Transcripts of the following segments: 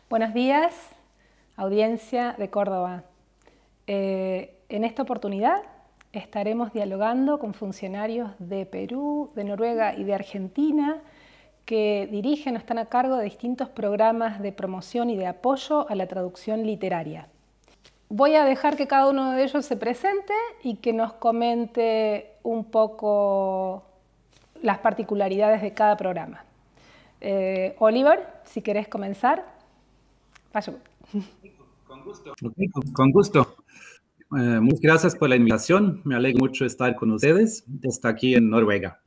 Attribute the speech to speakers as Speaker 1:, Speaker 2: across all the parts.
Speaker 1: Buenos días, audiencia de Córdoba. En esta oportunidad estaremos dialogando con funcionarios de Perú, de Noruega y de Argentina que dirigen o están a cargo de distintos programas de promoción y de apoyo a la traducción literaria. Voy a dejar que cada uno de ellos se presente y que nos comente un poco las particularidades de cada programa. Oliver, si querés comenzar.
Speaker 2: Con gusto. Okay, con gusto. Muchas gracias por la invitación. Me alegra mucho estar con ustedes desde aquí en Noruega.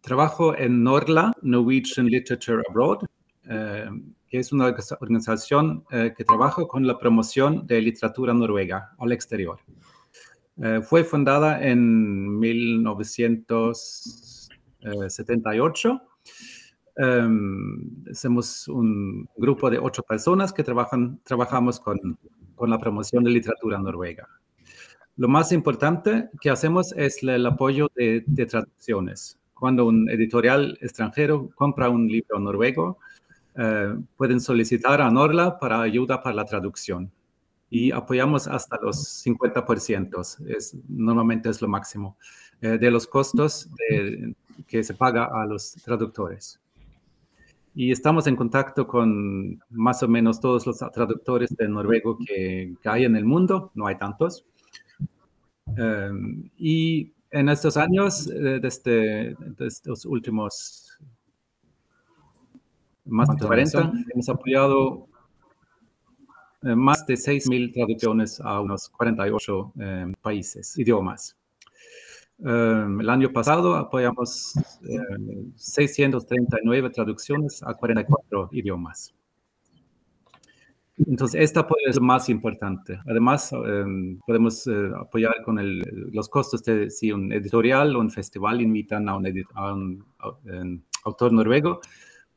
Speaker 2: Trabajo en NORLA, Norwegian Literature Abroad, que es una organización que trabaja con la promoción de literatura noruega al exterior. Fue fundada en 1978. Somos un grupo de 8 personas que trabajamos con la promoción de literatura noruega. Lo más importante que hacemos es el apoyo de traducciones. Cuando un editorial extranjero compra un libro noruego, pueden solicitar a Norla para ayuda para la traducción. Y apoyamos hasta los 50%, normalmente es lo máximo, de los costos que se paga a los traductores. Y estamos en contacto con más o menos todos los traductores de noruego que hay en el mundo, no hay tantos. Y en estos años, desde los últimos más de 40, hemos apoyado más de 6.000 traducciones a unos 48 países, idiomas. El año pasado apoyamos 639 traducciones a 44 idiomas. Entonces, este apoyo es lo más importante. Además, podemos apoyar con los costos de si un editorial o un festival invitan a un autor noruego,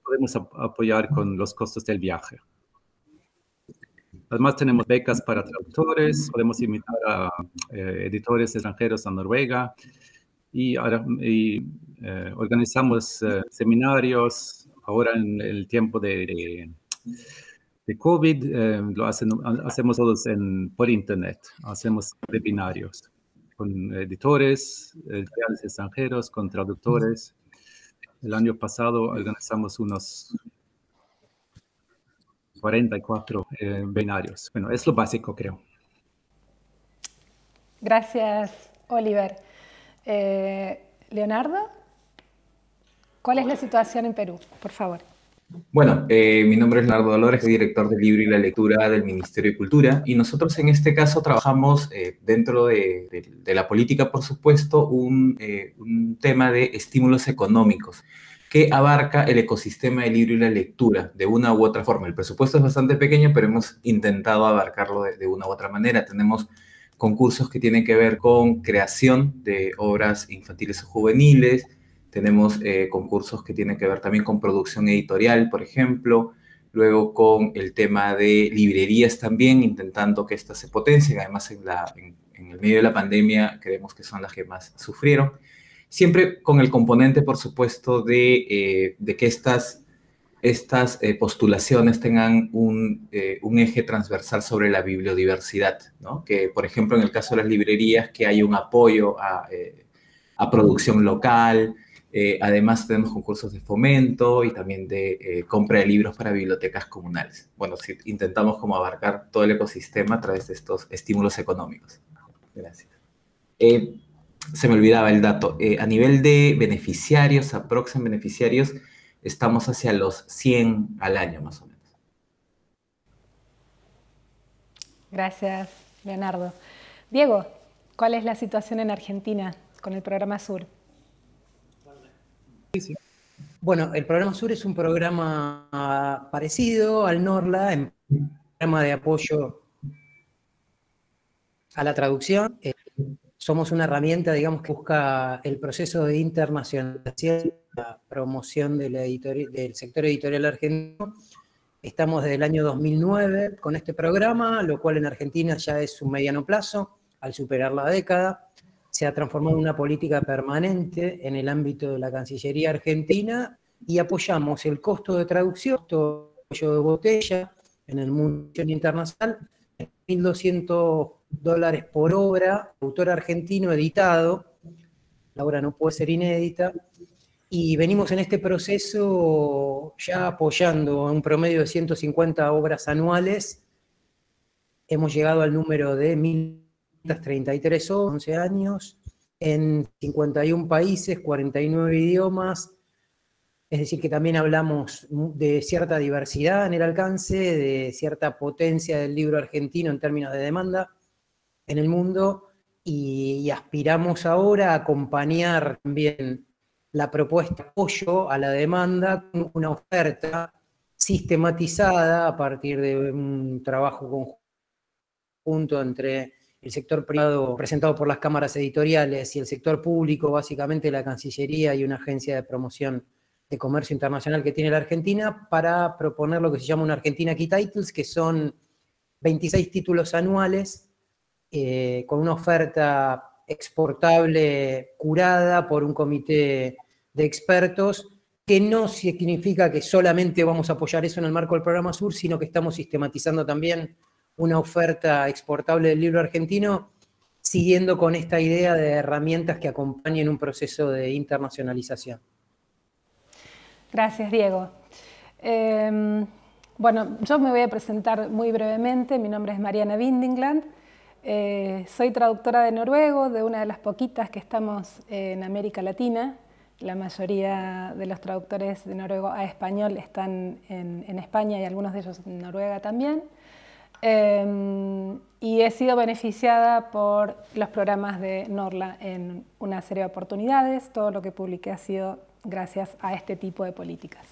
Speaker 2: podemos apoyar con los costos del viaje. Además, tenemos becas para traductores, podemos invitar a editores extranjeros a Noruega y organizamos seminarios. Ahora en el tiempo de COVID, lo hacemos todos por internet, hacemos webinarios con editores, editoriales extranjeros, con traductores. El año pasado organizamos unos 44 webinarios. Bueno, es lo básico, creo.
Speaker 1: Gracias, Oliver. Leonardo, ¿cuál es la situación en Perú? Por favor.
Speaker 3: Bueno, mi nombre es Leonardo Dolores, soy director del libro y la lectura del Ministerio de Cultura, y nosotros en este caso trabajamos dentro de la política, por supuesto, un tema de estímulos económicos que abarca el ecosistema del libro y la lectura de una u otra forma. El presupuesto es bastante pequeño, pero hemos intentado abarcarlo de una u otra manera. Tenemos concursos que tienen que ver con creación de obras infantiles o juveniles. Tenemos concursos que tienen que ver también con producción editorial, por ejemplo. Luego con el tema de librerías también, intentando que estas se potencien. Además, en el medio de la pandemia, creemos que son las que más sufrieron. Siempre con el componente, por supuesto, de que estas postulaciones tengan un eje transversal sobre la bibliodiversidad, ¿no? Que, por ejemplo, en el caso de las librerías, que hay un apoyo a producción local. Además, tenemos concursos de fomento y también de compra de libros para bibliotecas comunales. Bueno, sí, intentamos como abarcar todo el ecosistema a través de estos estímulos económicos. Gracias. Se me olvidaba el dato. A nivel de beneficiarios, beneficiarios, estamos hacia los 100 al año, más o menos.
Speaker 1: Gracias, Leonardo. Diego, ¿cuál es la situación en Argentina con el programa Sur?
Speaker 4: Sí. Bueno, el programa Sur es un programa parecido al NORLA, un programa de apoyo a la traducción. Somos una herramienta, digamos, que busca el proceso de internacionalización, la promoción del sector editorial argentino Estamos desde el año 2009 con este programa, lo cual en Argentina ya es un mediano plazo, al superar la década. Se ha transformado en una política permanente en el ámbito de la Cancillería argentina y apoyamos el costo de traducción, el costo de botella en el mundo internacional, $1.200 por obra, autor argentino editado, la obra no puede ser inédita, y venimos en este proceso ya apoyando un promedio de 150 obras anuales. Hemos llegado al número de 1.033 obras, 11 años, en 51 países, 49 idiomas, es decir, que también hablamos de cierta diversidad en el alcance, de cierta potencia del libro argentino en términos de demanda en el mundo, y aspiramos ahora a acompañar también la propuesta de apoyo a la demanda con una oferta sistematizada a partir de un trabajo conjunto entre el sector privado presentado por las cámaras editoriales y el sector público, básicamente la Cancillería y una agencia de promoción de comercio internacional que tiene la Argentina, para proponer lo que se llama una Argentina Key Titles, que son 26 títulos anuales con una oferta exportable curada por un comité de expertos, que no significa que solamente vamos a apoyar eso en el marco del Programa Sur, sino que estamos sistematizando también una oferta exportable del libro argentino, siguiendo con esta idea de herramientas que acompañen un proceso de internacionalización.
Speaker 1: Gracias, Diego. Bueno, yo me voy a presentar muy brevemente. Mi nombre es Mariana Vindingland. Soy traductora de noruego, de una de las poquitas que estamos en América Latina. La mayoría de los traductores de noruego a español están en España y algunos de ellos en Noruega también. Y he sido beneficiada por los programas de Norla en una serie de oportunidades. Todo lo que publiqué ha sido gracias a este tipo de políticas.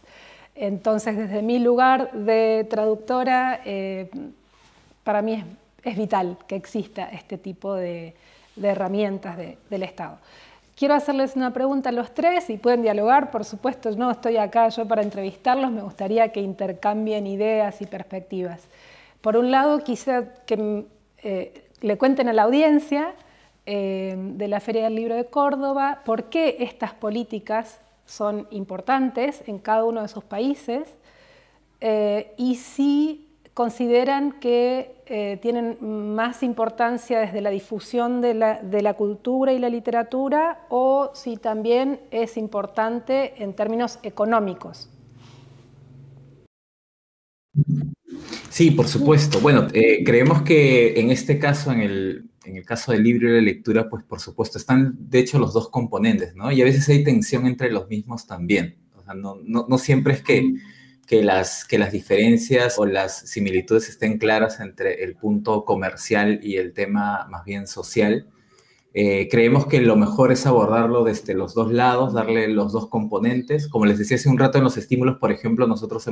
Speaker 1: Entonces, desde mi lugar de traductora, para mí es vital que exista este tipo de herramientas del Estado. Quiero hacerles una pregunta a los tres y pueden dialogar, por supuesto. No estoy acá yo para entrevistarlos, me gustaría que intercambien ideas y perspectivas. Por un lado, quisiera que le cuenten a la audiencia de la Feria del Libro de Córdoba por qué estas políticas son importantes en cada uno de sus países y si consideran que tienen más importancia desde la difusión de la cultura y la literatura, o si también es importante en términos económicos.
Speaker 3: Sí, por supuesto. Bueno, creemos que en este caso, en el caso del libro y la lectura, pues por supuesto están de hecho los dos componentes, ¿no? Y a veces hay tensión entre los mismos también. O sea, no siempre es que las diferencias o las similitudes estén claras entre el punto comercial y el tema más bien social. Creemos que lo mejor es abordarlo desde los dos lados, darle los dos componentes. Como les decía hace un rato en los estímulos, por ejemplo, nosotros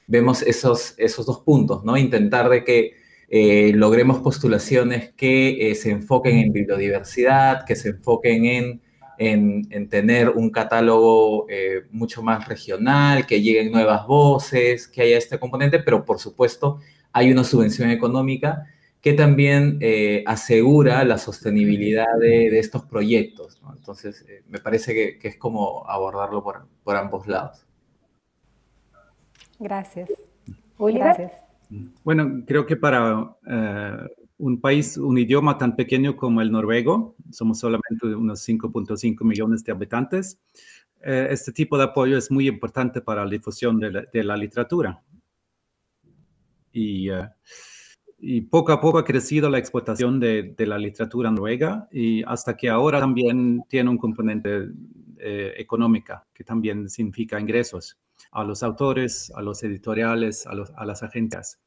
Speaker 3: vemos esos dos puntos, ¿no? Intentar de que logremos postulaciones que se enfoquen en biodiversidad, que se enfoquen en tener un catálogo mucho más regional, que lleguen nuevas voces, que haya este componente, pero por supuesto hay una subvención económica que también asegura la sostenibilidad de estos proyectos, ¿no? Entonces, me parece que es como abordarlo por ambos lados.
Speaker 1: Gracias.
Speaker 5: Gracias.
Speaker 2: Bueno, creo que para un país, un idioma tan pequeño como el noruego, somos solamente unos 5.5 millones de habitantes, este tipo de apoyo es muy importante para la difusión de la literatura. Y poco a poco ha crecido la explotación de la literatura noruega, y hasta que ahora también tiene un componente económica, que también significa ingresos a los autores, a los editoriales, a las agencias.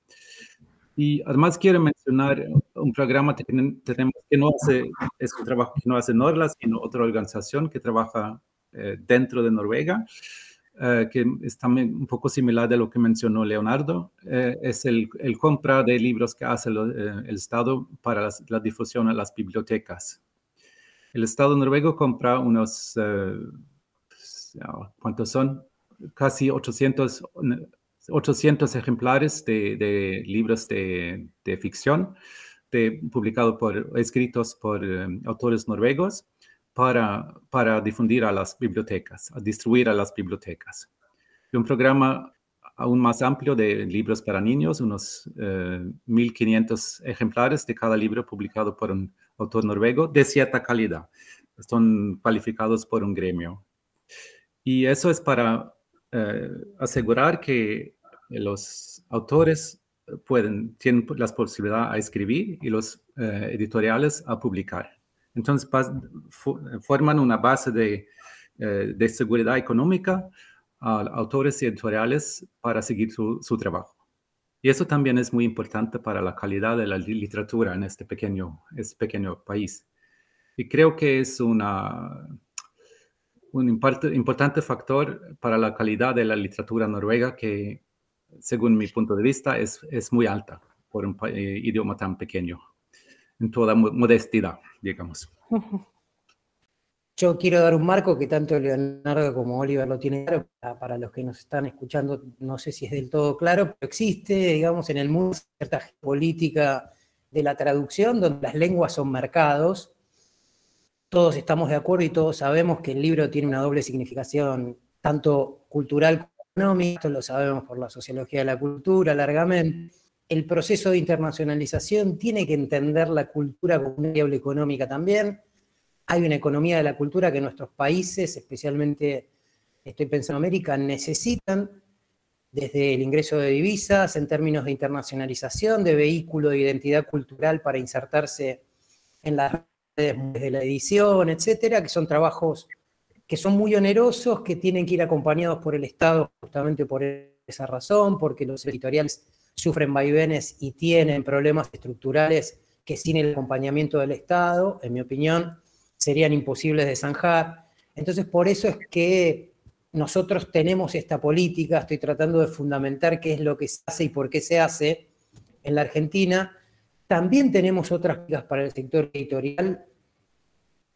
Speaker 2: Y además quiero mencionar un programa que tenemos que no hace, es un trabajo que no hace Norla, sino otra organización que trabaja dentro de Noruega, que es también un poco similar de lo que mencionó Leonardo. Es el compra de libros que hace el Estado para la difusión a las bibliotecas. El Estado noruego compra unos, ¿cuántos son? Casi 800 800 ejemplares de libros de ficción escritos por autores noruegos para difundir a las bibliotecas, a distribuir a las bibliotecas. Y un programa aún más amplio de libros para niños, unos 1.500 ejemplares de cada libro publicado por un autor noruego de cierta calidad. Son calificados por un gremio. Y eso es para asegurar que los autores tienen la posibilidad a escribir y los editoriales a publicar. Entonces forman una base de seguridad económica a autores y editoriales para seguir su trabajo. Y eso también es muy importante para la calidad de la literatura en este pequeño país. Y creo que es un importante factor para la calidad de la literatura noruega que, según mi punto de vista, es muy alta por un idioma tan pequeño, en toda modestidad, digamos.
Speaker 4: Yo quiero dar un marco que tanto Leonardo como Oliver lo tienen claro. Para los que nos están escuchando, no sé si es del todo claro, pero existe, digamos, en el mundo cierta política de la traducción donde las lenguas son mercados. Todos estamos de acuerdo y todos sabemos que el libro tiene una doble significación, tanto cultural como económica. Esto lo sabemos por la sociología de la cultura largamente. El proceso de internacionalización tiene que entender la cultura como una variable económica también. Hay una economía de la cultura que nuestros países, especialmente estoy pensando en América, necesitan, desde el ingreso de divisas, en términos de internacionalización, de vehículo de identidad cultural para insertarse en las redes de la edición, etcétera, que son trabajos que son muy onerosos, que tienen que ir acompañados por el Estado justamente por esa razón, porque los editoriales sufren vaivenes y tienen problemas estructurales que sin el acompañamiento del Estado, en mi opinión, serían imposibles de zanjar. Entonces, por eso es que nosotros tenemos esta política, estoy tratando de fundamentar qué es lo que se hace y por qué se hace en la Argentina. También tenemos otras políticas para el sector editorial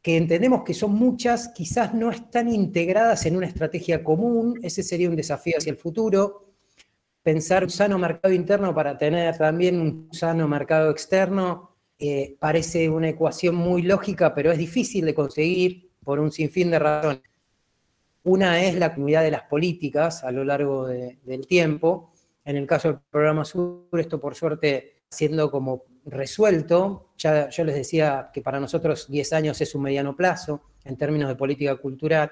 Speaker 4: que entendemos que son muchas, quizás no están integradas en una estrategia común. Ese sería un desafío hacia el futuro. Pensar un sano mercado interno para tener también un sano mercado externo parece una ecuación muy lógica, pero es difícil de conseguir por un sinfín de razones. Una es la continuidad de las políticas a lo largo del tiempo. En el caso del Programa Sur, esto por suerte siendo como resuelto. Ya yo les decía que para nosotros 10 años es un mediano plazo en términos de política cultural.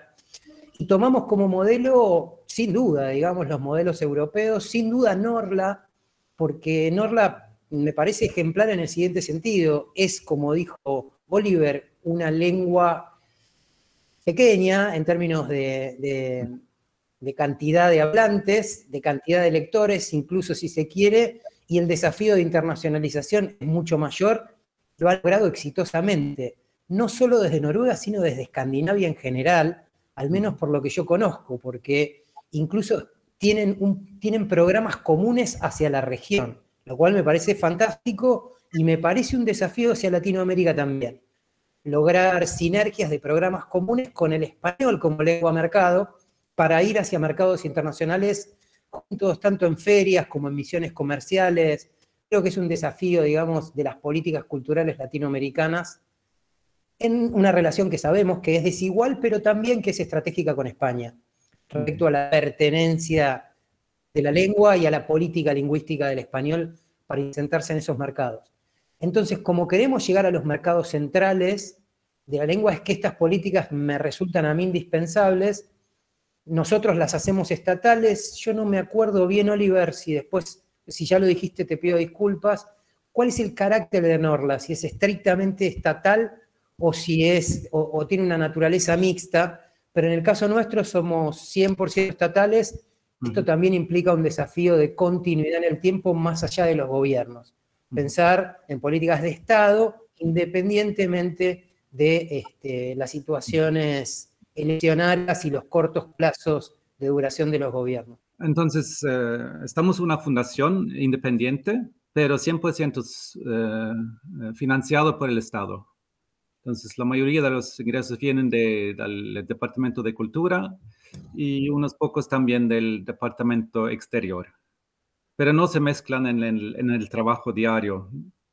Speaker 4: Y tomamos como modelo, sin duda, digamos, los modelos europeos, sin duda Norla, porque Norla me parece ejemplar en el siguiente sentido. Es, como dijo Oliver, una lengua pequeña en términos de cantidad de hablantes, de cantidad de lectores, incluso si se quiere, y el desafío de internacionalización es mucho mayor. Lo ha logrado exitosamente, no solo desde Noruega, sino desde Escandinavia en general, al menos por lo que yo conozco, porque incluso tienen programas comunes hacia la región, lo cual me parece fantástico y me parece un desafío hacia Latinoamérica también. Lograr sinergias de programas comunes con el español como lengua mercado para ir hacia mercados internacionales juntos, tanto en ferias como en misiones comerciales. Creo que es un desafío, digamos, de las políticas culturales latinoamericanas en una relación que sabemos que es desigual, pero también que es estratégica con España, respecto a la pertenencia de la lengua y a la política lingüística del español para insertarse en esos mercados. Entonces, como queremos llegar a los mercados centrales de la lengua, es que estas políticas me resultan a mí indispensables. Nosotros las hacemos estatales. Yo no me acuerdo bien, Oliver, si después, si ya lo dijiste, te pido disculpas. ¿Cuál es el carácter de Norla? Si es estrictamente estatal o si es, o tiene una naturaleza mixta, pero en el caso nuestro somos 100% estatales. Esto también implica un desafío de continuidad en el tiempo más allá de los gobiernos. Pensar en políticas de Estado independientemente de las situaciones eleccionarias y los cortos plazos de duración de los gobiernos.
Speaker 2: Entonces, estamos una fundación independiente, pero 100% financiado por el Estado. Entonces, la mayoría de los ingresos vienen del Departamento de Cultura y unos pocos también del Departamento Exterior. pero no se mezclan en el trabajo diario,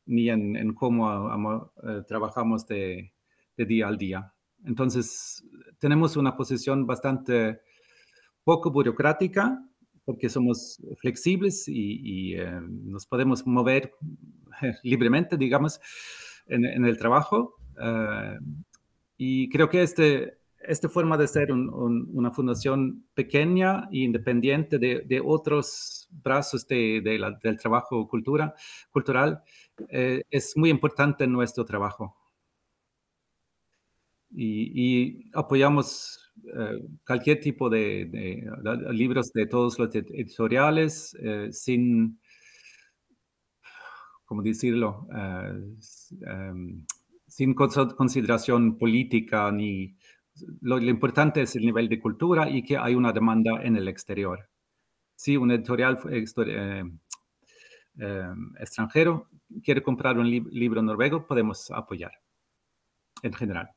Speaker 2: ni en cómo trabajamos de día al día. Entonces, tenemos una posición bastante poco burocrática, porque somos flexibles y nos podemos mover libremente, digamos, en el trabajo. Y creo que esta forma de ser una fundación pequeña e independiente de otros brazos del trabajo cultural es muy importante en nuestro trabajo. Y apoyamos cualquier tipo de libros de todos los editoriales sin, ¿cómo decirlo? Sin consideración política ni... Lo importante es el nivel de cultura y que hay una demanda en el exterior. Si un editorial extranjero quiere comprar un libro noruego, podemos apoyar en general.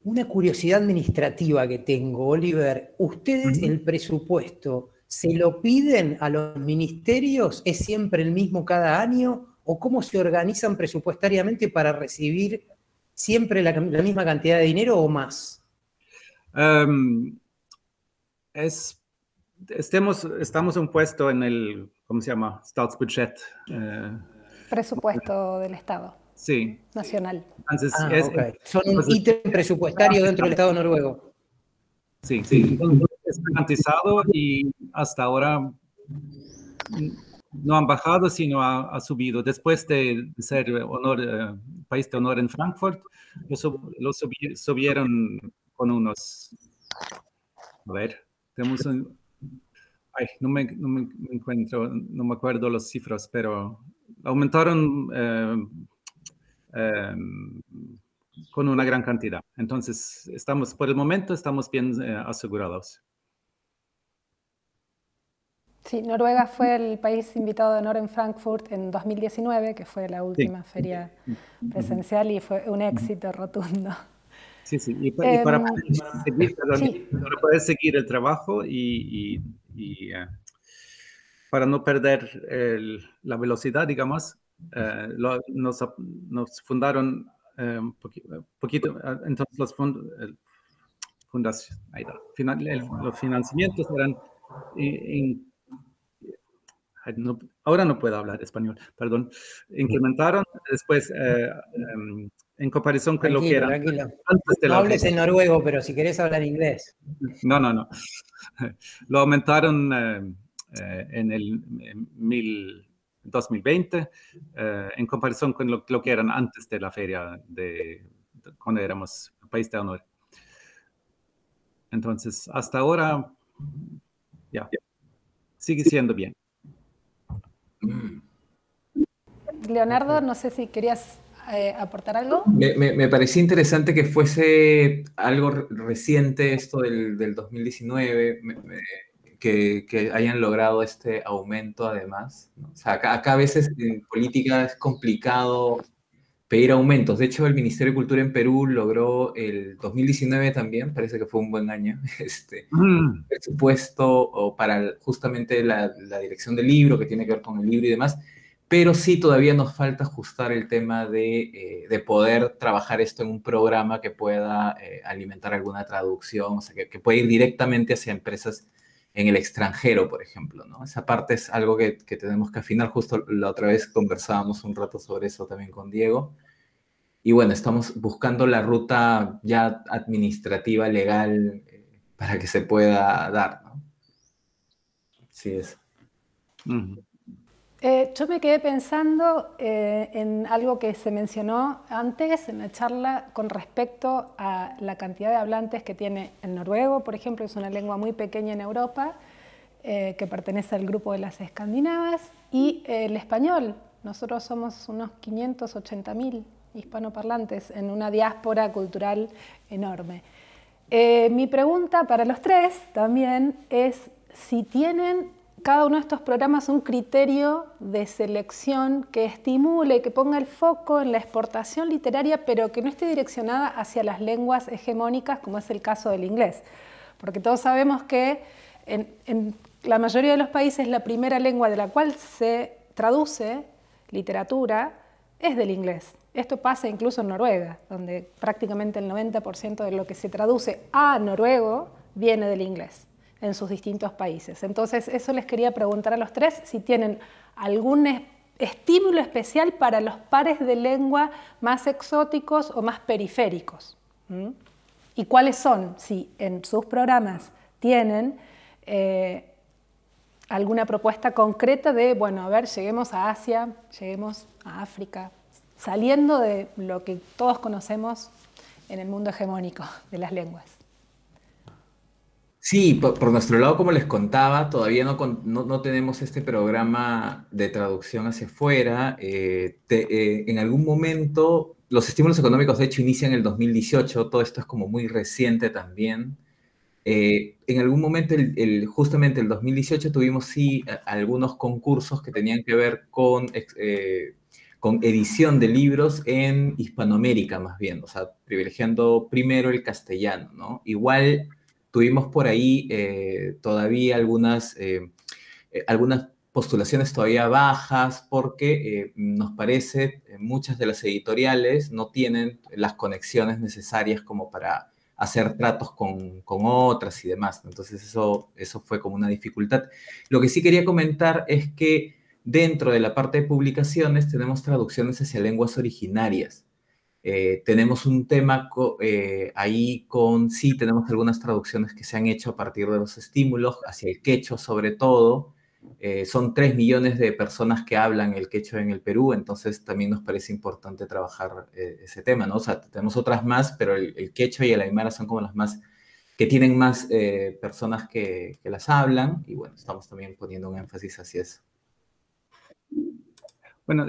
Speaker 4: Una curiosidad administrativa que tengo, Oliver. ¿Ustedes el presupuesto se lo piden a los ministerios? ¿Es siempre el mismo cada año? ¿O cómo se organizan presupuestariamente para recibir siempre la misma cantidad de dinero o más?
Speaker 2: Estamos un puesto en el, ¿cómo se llama? Statsbudget.
Speaker 1: Presupuesto del Estado.
Speaker 2: Sí.
Speaker 1: Nacional.
Speaker 2: Entonces,
Speaker 4: okay. Son un ítem presupuestario dentro del Estado noruego.
Speaker 2: Sí, sí. Es garantizado y hasta ahora no han bajado, sino ha subido. Después de ser país de honor en Frankfurt, lo subieron con unos... A ver, tenemos un... Ay, no me encuentro, no me acuerdo las cifras, pero aumentaron con una gran cantidad. Entonces, por el momento estamos bien asegurados.
Speaker 1: Sí, Noruega fue el país invitado de honor en Frankfurt en 2019, que fue la última feria presencial y fue un éxito rotundo.
Speaker 2: Sí, sí. Y para poder seguir el trabajo y para no perder la velocidad, digamos, nos fundaron un poquito, entonces los financiamientos eran ahora no puedo hablar español, perdón. Incrementaron después en comparación con lo que era antes de
Speaker 4: no hables en noruego, pero si querés hablar inglés.
Speaker 2: No. Lo aumentaron en el 2020 en comparación con lo que eran antes de la feria cuando éramos país de honor. Entonces, hasta ahora, ya, sigue siendo bien.
Speaker 1: Leonardo, no sé si querías aportar algo.
Speaker 3: Me parecía interesante que fuese algo reciente esto del 2019, que hayan logrado este aumento además, ¿no? O sea, acá a veces en política es complicado pedir aumentos. De hecho, el Ministerio de Cultura en Perú logró el 2019 también, parece que fue un buen año, presupuesto para justamente la dirección del libro, que tiene que ver con el libro y demás, pero sí todavía nos falta ajustar el tema de poder trabajar esto en un programa que pueda alimentar alguna traducción, o sea, que pueda ir directamente hacia empresas en el extranjero, por ejemplo, ¿no? Esa parte es algo que tenemos que afinar. Justo la otra vez conversábamos un rato sobre eso también con Diego. Y bueno, estamos buscando la ruta ya administrativa, legal, para que se pueda dar, ¿no? Sí, es.
Speaker 1: Yo me quedé pensando en algo que se mencionó antes en la charla con respecto a la cantidad de hablantes que tiene el noruego, por ejemplo, es una lengua muy pequeña en Europa, que pertenece al grupo de las escandinavas, y el español. Nosotros somos unos 580.000 hispanoparlantes en una diáspora cultural enorme. Mi pregunta para los tres también es si tienen cada uno de estos programas un criterio de selección que estimule, que ponga el foco en la exportación literaria, pero que no esté direccionada hacia las lenguas hegemónicas, como es el caso del inglés. Porque todos sabemos que en la mayoría de los países la primera lengua de la cual se traduce literatura es del inglés. Esto pasa incluso en Noruega, donde prácticamente el 90% de lo que se traduce a noruego viene del inglés en sus distintos países. Entonces, eso les quería preguntar a los tres si tienen algún estímulo especial para los pares de lengua más exóticos o más periféricos. ¿Y cuáles son? Si en sus programas tienen alguna propuesta concreta de, bueno, a ver, lleguemos a Asia, lleguemos a África, saliendo de lo que todos conocemos en el mundo hegemónico de las lenguas.
Speaker 3: Sí, por nuestro lado, como les contaba, todavía no tenemos este programa de traducción hacia afuera. En algún momento, los estímulos económicos de hecho inician en el 2018, todo esto es como muy reciente también. En algún momento, justamente el 2018, tuvimos sí algunos concursos que tenían que ver con edición de libros en Hispanoamérica más bien, o sea, privilegiando primero el castellano, ¿no? Igual tuvimos por ahí todavía algunas postulaciones todavía bajas porque nos parece muchas de las editoriales no tienen las conexiones necesarias como para hacer tratos con otras y demás. Entonces eso fue como una dificultad. Lo que sí quería comentar es que dentro de la parte de publicaciones tenemos traducciones hacia lenguas originarias. Tenemos un tema ahí sí, tenemos algunas traducciones que se han hecho a partir de los estímulos, hacia el quechua sobre todo. Son 3 millones de personas que hablan el quechua en el Perú, entonces también nos parece importante trabajar ese tema, ¿no? O sea, tenemos otras más, pero el quechua y el aymara son como las más, que tienen más personas que las hablan, y bueno, estamos también poniendo un énfasis hacia eso.
Speaker 2: Bueno,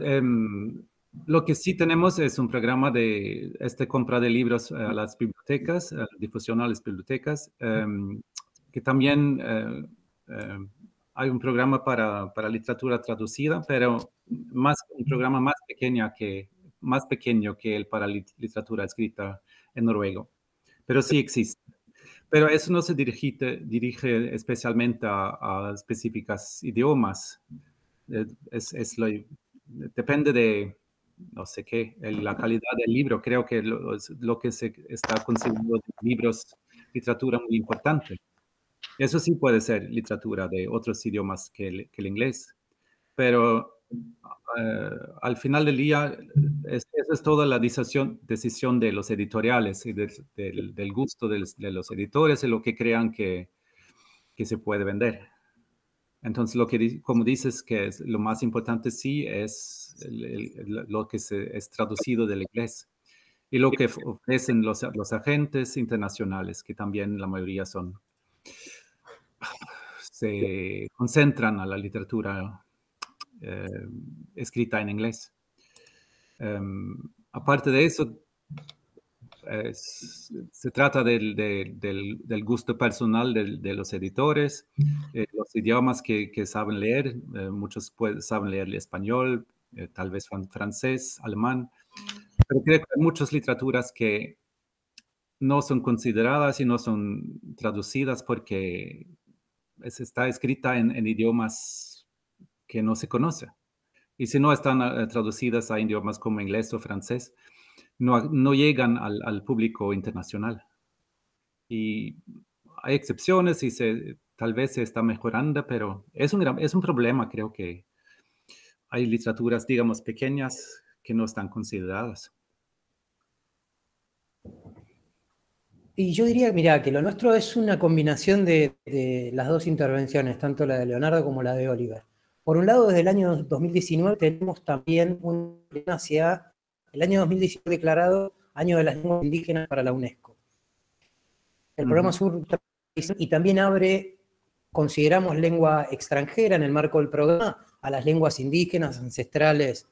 Speaker 2: lo que sí tenemos es un programa de compra de libros a las bibliotecas, difusión a las bibliotecas, que también hay un programa para literatura traducida, pero un programa más pequeño que el para literatura escrita en noruego. Pero sí existe. Pero eso no se dirige especialmente a específicas idiomas. Depende de, no sé qué, la calidad del libro. Creo que lo que se está considerando libros, literatura muy importante. Eso sí puede ser literatura de otros idiomas que el inglés. Pero al final del día, esa es toda la decisión de los editoriales y del gusto de los editores y lo que crean que se puede vender. Entonces, como dices, que es lo más importante sí es lo que es traducido del inglés y lo que ofrecen los agentes internacionales, que también la mayoría se concentran a la literatura escrita en inglés. Aparte de eso, se trata del gusto personal de los editores, los idiomas que saben leer. Muchos saben leer el español, tal vez francés, alemán, pero creo que hay muchas literaturas que no son consideradas y no son traducidas porque está escrita en idiomas que no se conocen. Y si no están traducidas a idiomas como inglés o francés, no llegan al público internacional. Y hay excepciones y tal vez se está mejorando, pero es un problema. Creo que hay literaturas, digamos, pequeñas que no están consideradas.
Speaker 4: Y yo diría, mira, que lo nuestro es una combinación de las dos intervenciones, tanto la de Leonardo como la de Oliver. Por un lado, desde el año 2019 tenemos también un plan hacia el año 2019 declarado Año de las Lenguas Indígenas para la UNESCO. El programa Sur y también consideramos lengua extranjera en el marco del programa a las lenguas indígenas, ancestrales,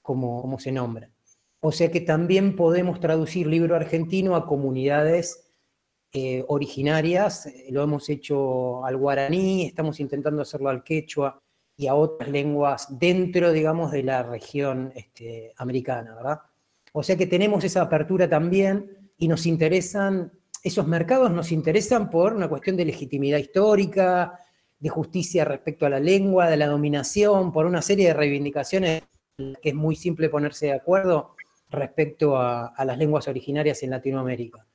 Speaker 4: como se nombran. O sea que también podemos traducir libro argentino a comunidades originarias. Lo hemos hecho al guaraní, estamos intentando hacerlo al quechua y a otras lenguas dentro, digamos, de la región americana, ¿verdad? O sea que tenemos esa apertura también y nos interesan, esos mercados nos interesan por una cuestión de legitimidad histórica, de justicia respecto a la lengua, de la dominación, por una serie de reivindicaciones que es muy simple ponerse de acuerdo respecto a las lenguas originarias en Latinoamérica.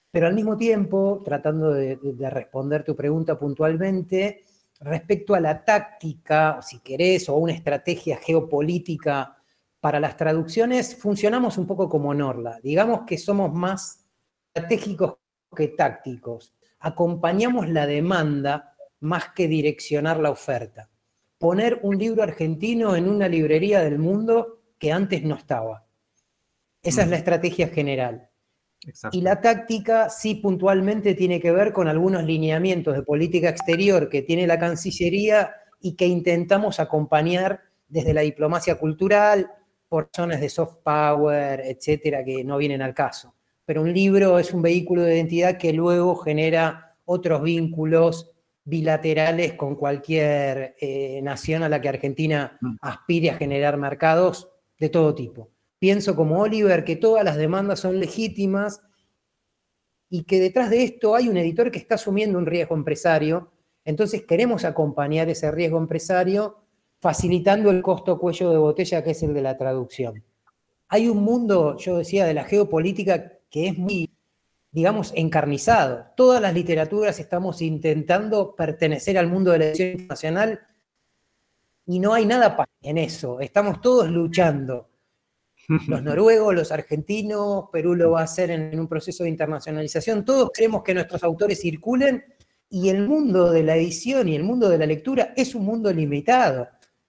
Speaker 4: Pero al mismo tiempo, tratando de responder tu pregunta puntualmente, respecto a la táctica, si querés, o una estrategia geopolítica para las traducciones, funcionamos un poco como Norla. Digamos que somos más estratégicos que tácticos. Acompañamos la demanda más que direccionar la oferta. Poner un libro argentino en una librería del mundo que antes no estaba. Esa es la estrategia general.
Speaker 2: Exacto.
Speaker 4: Y la táctica sí puntualmente tiene que ver con algunos lineamientos de política exterior que tiene la Cancillería y que intentamos acompañar desde la diplomacia cultural, por razones de soft power, etcétera, que no vienen al caso. Pero un libro es un vehículo de identidad que luego genera otros vínculos bilaterales con cualquier nación a la que Argentina aspire a generar mercados de todo tipo. Pienso como Oliver que todas las demandas son legítimas y que detrás de esto hay un editor que está asumiendo un riesgo empresario, entonces queremos acompañar ese riesgo empresario facilitando el costo cuello de botella que es el de la traducción. Hay un mundo, yo decía, de la geopolítica que es muy, digamos, encarnizado. Todas las literaturas estamos intentando pertenecer al mundo de la edición internacional y no hay nada en eso. Estamos todos luchando. Los noruegos, los argentinos, Perú lo va a hacer en un proceso de internacionalización. Todos queremos que nuestros autores circulen y el mundo de la edición y el mundo de la lectura es un mundo limitado.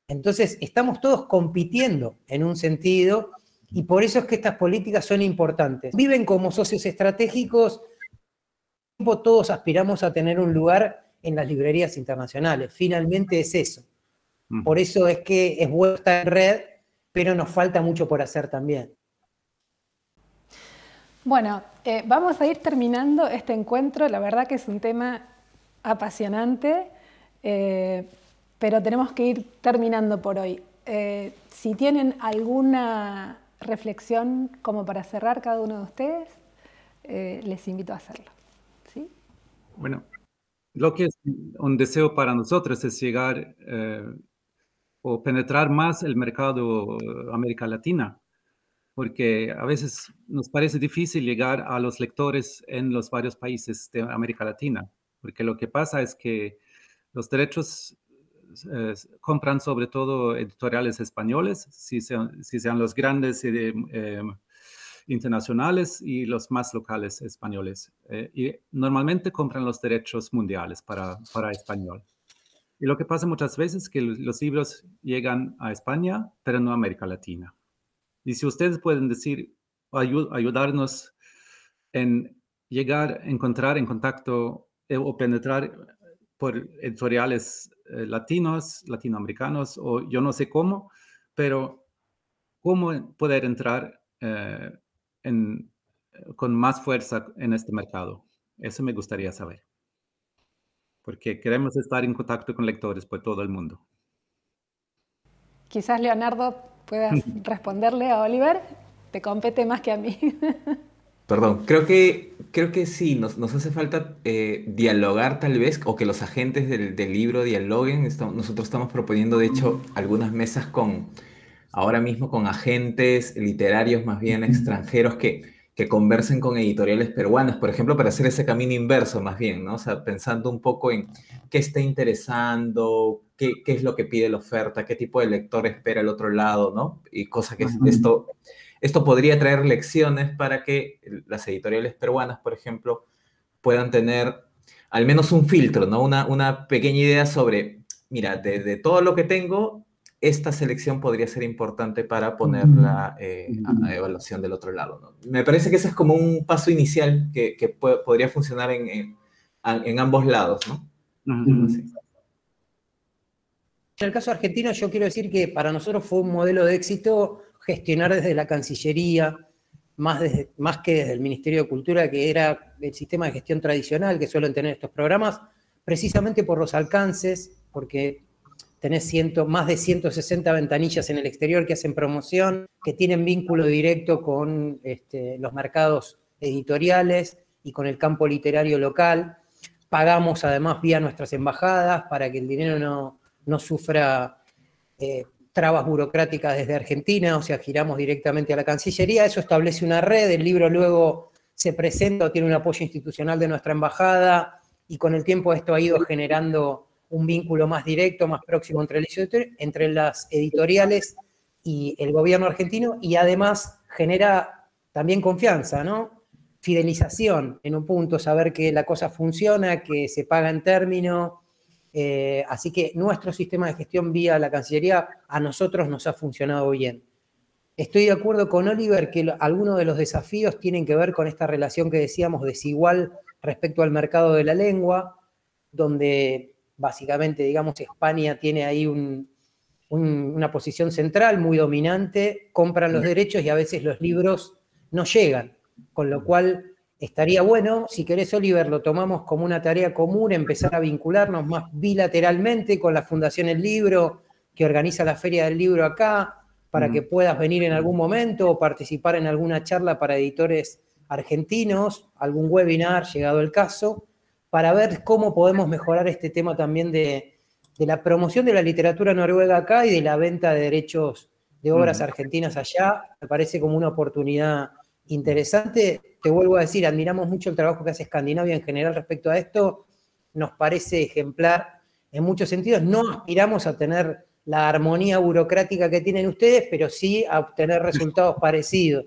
Speaker 4: Entonces estamos todos compitiendo en un sentido y por eso es que estas políticas son importantes. Viven como socios estratégicos, todos aspiramos a tener un lugar en las librerías internacionales. Finalmente es eso. Por eso es que es bueno estar en red, pero nos falta mucho por hacer también.
Speaker 1: Bueno, vamos a ir terminando este encuentro. La verdad que es un tema apasionante, pero tenemos que ir terminando por hoy. Si tienen alguna reflexión como para cerrar cada uno de ustedes, les invito a hacerlo. ¿Sí?
Speaker 2: Bueno, lo que es un deseo para nosotros es llegar o penetrar más el mercado América Latina, porque a veces nos parece difícil llegar a los lectores en los varios países de América Latina, porque lo que pasa es que los derechos compran sobre todo editoriales españoles, si sean los grandes internacionales y los más locales españoles. Y normalmente compran los derechos mundiales para español. Y lo que pasa muchas veces es que los libros llegan a España, pero no a América Latina. Y si ustedes pueden decir, ayudarnos en llegar, encontrar en contacto o penetrar por editoriales latinos, latinoamericanos, o yo no sé cómo, pero cómo poder entrar con más fuerza en este mercado. Eso me gustaría saber. Porque queremos estar en contacto con lectores por todo el mundo.
Speaker 1: Quizás, Leonardo, puedas responderle a Oliver. Te compete más que a mí.
Speaker 3: Perdón, creo que sí, nos hace falta dialogar tal vez, o que los agentes del libro dialoguen. Nosotros estamos proponiendo, de hecho, algunas mesas ahora mismo con agentes literarios más bien extranjeros que conversen con editoriales peruanas, por ejemplo, para hacer ese camino inverso más bien, ¿no? O sea, pensando un poco en qué está interesando, qué es lo que pide la oferta, qué tipo de lector espera el otro lado, ¿no? Y cosa que esto podría traer lecciones para que las editoriales peruanas, por ejemplo, puedan tener al menos un filtro, ¿no? Una pequeña idea sobre, mira, de todo lo que tengo, esta selección podría ser importante para ponerla a evaluación del otro lado, ¿no? Me parece que ese es como un paso inicial que podría funcionar en ambos lados, ¿no?
Speaker 4: Sí. En el caso argentino, yo quiero decir que para nosotros fue un modelo de éxito gestionar desde la Cancillería, más que desde el Ministerio de Cultura, que era el sistema de gestión tradicional que suelen tener estos programas, precisamente por los alcances, porque tenés más de 160 ventanillas en el exterior que hacen promoción, que tienen vínculo directo con los mercados editoriales y con el campo literario local. pagamos además vía nuestras embajadas para que el dinero no sufra trabas burocráticas desde Argentina, o sea, giramos directamente a la Cancillería. Eso establece una red, el libro luego se presenta o tiene un apoyo institucional de nuestra embajada, y con el tiempo esto ha ido generando un vínculo más directo, más próximo entre las editoriales y el gobierno argentino, y además genera también confianza, ¿no? Fidelización en un punto, saber que la cosa funciona, que se paga en término. Así que nuestro sistema de gestión vía la Cancillería a nosotros nos ha funcionado bien. Estoy de acuerdo con Oliver que algunos de los desafíos tienen que ver con esta relación que decíamos desigual respecto al mercado de la lengua, donde básicamente, digamos, España tiene ahí una posición central muy dominante, compran los derechos y a veces los libros no llegan, con lo cual estaría bueno, si querés, Oliver, lo tomamos como una tarea común, empezar a vincularnos más bilateralmente con la Fundación El Libro, que organiza la Feria del Libro acá, para que puedas venir en algún momento o participar en alguna charla para editores argentinos, algún webinar, llegado el caso, para ver cómo podemos mejorar este tema también de la promoción de la literatura noruega acá y de la venta de derechos de obras argentinas allá. Me parece como una oportunidad interesante. Te vuelvo a decir, admiramos mucho el trabajo que hace Escandinavia en general respecto a esto. Nos parece ejemplar en muchos sentidos. No aspiramos a tener la armonía burocrática que tienen ustedes, pero sí a obtener resultados parecidos.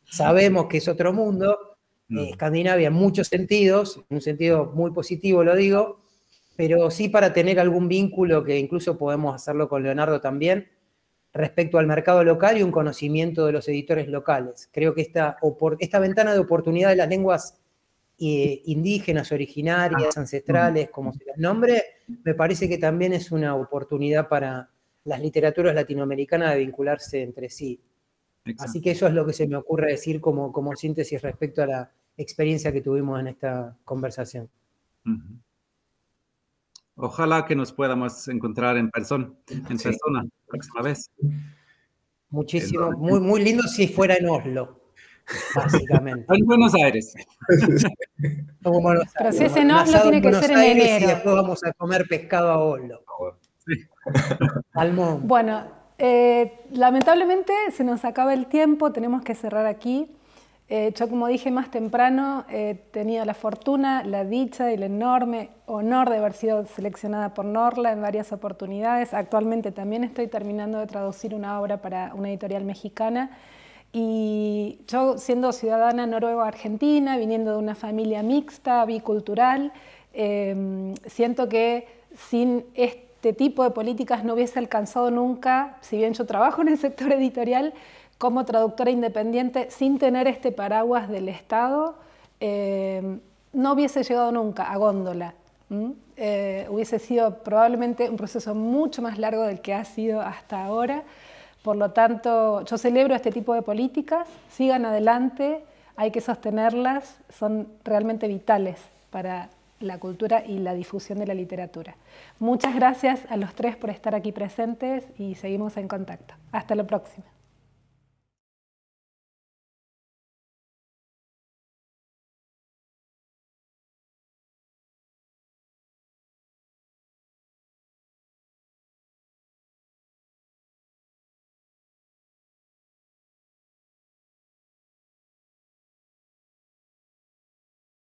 Speaker 4: Sabemos que es otro mundo, Escandinavia en muchos sentidos, en un sentido muy positivo lo digo, pero sí para tener algún vínculo, que incluso podemos hacerlo con Leonardo también, respecto al mercado local y un conocimiento de los editores locales. Creo que esta ventana de oportunidad de las lenguas indígenas, originarias, ancestrales, como se las nombre, me parece que también es una oportunidad para las literaturas latinoamericanas de vincularse entre sí. Exacto. Así que eso es lo que se me ocurre decir como síntesis respecto a la experiencia que tuvimos en esta conversación.
Speaker 2: Ojalá que nos podamos encontrar en persona la próxima vez.
Speaker 4: Muchísimo, muy lindo si fuera en Oslo, básicamente.
Speaker 2: En Buenos Aires.
Speaker 1: Pero si es en Oslo, tiene que ser en enero.
Speaker 4: Y después vamos a comer pescado a Oslo.
Speaker 2: Sí.
Speaker 4: Salmón.
Speaker 1: Bueno, lamentablemente se nos acaba el tiempo, tenemos que cerrar aquí. Yo, como dije más temprano, he tenido la fortuna, la dicha y el enorme honor de haber sido seleccionada por Norla en varias oportunidades. Actualmente también estoy terminando de traducir una obra para una editorial mexicana. Y yo, siendo ciudadana noruego-argentina, viniendo de una familia mixta, bicultural, siento que sin este tipo de políticas no hubiese alcanzado nunca, si bien yo trabajo en el sector editorial, como traductora independiente, sin tener este paraguas del Estado, no hubiese llegado nunca a góndola. Hubiese sido probablemente un proceso mucho más largo del que ha sido hasta ahora. Por lo tanto, yo celebro este tipo de políticas, sigan adelante, hay que sostenerlas, son realmente vitales para la cultura y la difusión de la literatura. Muchas gracias a los tres por estar aquí presentes y seguimos en contacto. Hasta la próxima.